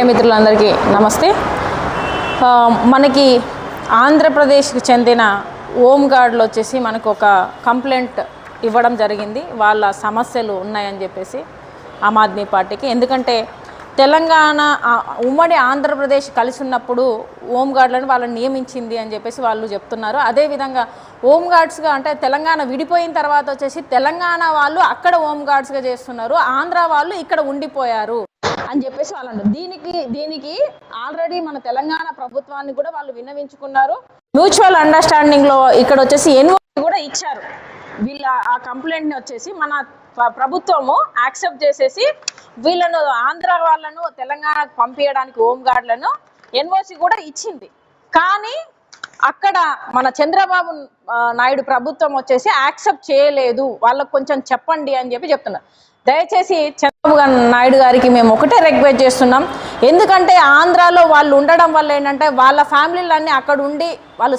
మిత్రులందరికీ నమస్తే. మనకి ఆంధ్రప్రదేశ్కి చెందిన హోంగార్డులు వచ్చేసి మనకు ఒక కంప్లైంట్ ఇవ్వడం జరిగింది. వాళ్ళ సమస్యలు ఉన్నాయని చెప్పేసి ఆమ్ ఆద్మీ పార్టీకి. ఎందుకంటే తెలంగాణ ఉమ్మడి ఆంధ్రప్రదేశ్ కలిసి ఉన్నప్పుడు హోంగార్డులను వాళ్ళని నియమించింది అని చెప్పేసి వాళ్ళు చెప్తున్నారు. అదేవిధంగా హోంగార్డ్స్గా అంటే తెలంగాణ విడిపోయిన తర్వాత వచ్చేసి తెలంగాణ వాళ్ళు అక్కడ హోంగార్డ్స్గా చేస్తున్నారు, ఆంధ్ర వాళ్ళు ఇక్కడ ఉండిపోయారు అని చెప్పేసి వాళ్ళు అంటారు. దీనికి ఆల్రెడీ మన తెలంగాణ ప్రభుత్వాన్ని కూడా వాళ్ళు విన్నవించుకున్నారు. మ్యూచువల్ అండర్స్టాండింగ్ లో ఇక్కడ వచ్చేసి ఎన్ఓసి కూడా ఇచ్చారు. వీళ్ళ ఆ కంప్లైంట్ ని వచ్చేసి మన ప్రభుత్వము యాక్సెప్ట్ చేసేసి వీళ్ళను ఆంధ్ర వాళ్ళను తెలంగాణకు పంపించడానికి హోంగార్డులను ఎన్ఓసి కూడా ఇచ్చింది. కానీ అక్కడ మన చంద్రబాబు నాయుడు ప్రభుత్వం వచ్చేసి యాక్సెప్ట్ చేయలేదు. వాళ్ళకు కొంచెం చెప్పండి అని చెప్పి చెప్తున్నారు. దయచేసి చంద్రబాబు నాయుడు గారికి మేము ఒకటే రిక్వెస్ట్ చేస్తున్నాం. ఎందుకంటే ఆంధ్రాలో వాళ్ళు ఉండడం వల్ల ఏంటంటే వాళ్ళ ఫ్యామిలీలన్నీ అక్కడ ఉండి వాళ్ళు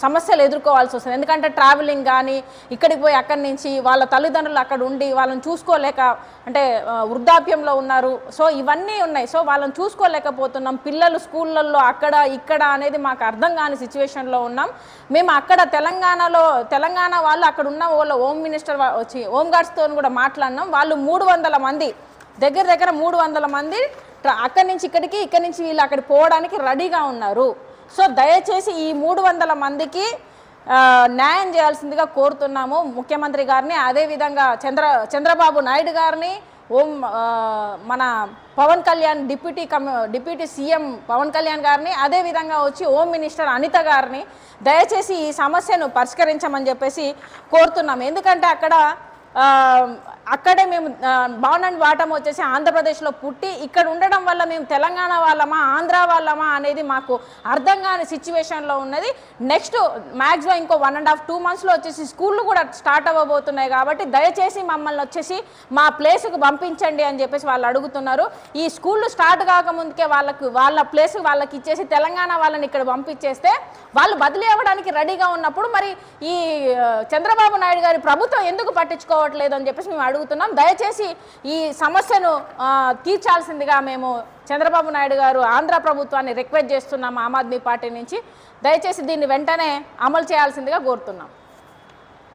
సమస్యలు ఎదుర్కోవాల్సి వస్తుంది. ఎందుకంటే ట్రావెలింగ్ కానీ ఇక్కడికి పోయి అక్కడి నుంచి వాళ్ళ తల్లిదండ్రులు అక్కడ ఉండి వాళ్ళని చూసుకోలేక అంటే వృద్ధాప్యంలో ఉన్నారు. సో ఇవన్నీ ఉన్నాయి. సో వాళ్ళని చూసుకోలేకపోతున్నాం. పిల్లలు స్కూళ్ళల్లో అక్కడ ఇక్కడ అనేది మాకు అర్థం కాని సిచ్యువేషన్లో ఉన్నాం. మేము అక్కడ తెలంగాణ వాళ్ళు అక్కడ ఉన్న వాళ్ళ హోమ్ మినిస్టర్ వచ్చి హోంగార్డ్స్తో కూడా మాట్లాడినాం. వాళ్ళు 300 మంది దగ్గర 300 మంది అక్కడి నుంచి ఇక్కడికి, ఇక్కడి నుంచి వీళ్ళు అక్కడికి పోవడానికి రెడీగా ఉన్నారు. సో దయచేసి ఈ 300 మందికి న్యాయం చేయాల్సిందిగా కోరుతున్నాము ముఖ్యమంత్రి గారిని, అదేవిధంగా చంద్రబాబు నాయుడు గారిని, మన పవన్ కళ్యాణ్ డిప్యూటీ సీఎం పవన్ కళ్యాణ్ గారిని, అదేవిధంగా వచ్చి హోమ్ మినిస్టర్ అనిత గారిని దయచేసి ఈ సమస్యను పరిష్కరించమని చెప్పేసి కోరుతున్నాము. ఎందుకంటే అక్కడే మేము బాన్ అండ్ బాటమ్ వచ్చేసి ఆంధ్రప్రదేశ్లో పుట్టి ఇక్కడ ఉండడం వల్ల మేము తెలంగాణ వాళ్ళమా ఆంధ్ర వాళ్ళమా అనేది మాకు అర్థం కాని సిచ్యువేషన్లో ఉన్నది. నెక్స్ట్ మ్యాక్సిమం ఇంకో 1.5-2 మంత్స్లో వచ్చేసి స్కూళ్ళు కూడా స్టార్ట్ అవ్వబోతున్నాయి. కాబట్టి దయచేసి మమ్మల్ని వచ్చేసి మా ప్లేస్కి పంపించండి అని చెప్పేసి వాళ్ళు అడుగుతున్నారు. ఈ స్కూళ్ళు స్టార్ట్ కాకముందుకే వాళ్ళ ప్లేస్ వాళ్ళకి ఇచ్చేసి తెలంగాణ వాళ్ళని ఇక్కడ పంపించేస్తే వాళ్ళు బదిలీ అవ్వడానికి రెడీగా ఉన్నప్పుడు మరి ఈ చంద్రబాబు నాయుడు గారి ప్రభుత్వం ఎందుకు పట్టించుకోవట్లేదు అని చెప్పేసి మేము అడుగుతున్నాం. దయచేసి ఈ సమస్యను తీర్చాల్సిందిగా మేము చంద్రబాబు నాయుడు గారు ఆంధ్ర ప్రభుత్వాన్ని రిక్వెస్ట్ చేస్తున్నాం. ఆమ్ ఆద్మీ పార్టీ నుంచి దయచేసి దీన్ని వెంటనే అమలు చేయాల్సిందిగా కోరుతున్నాం.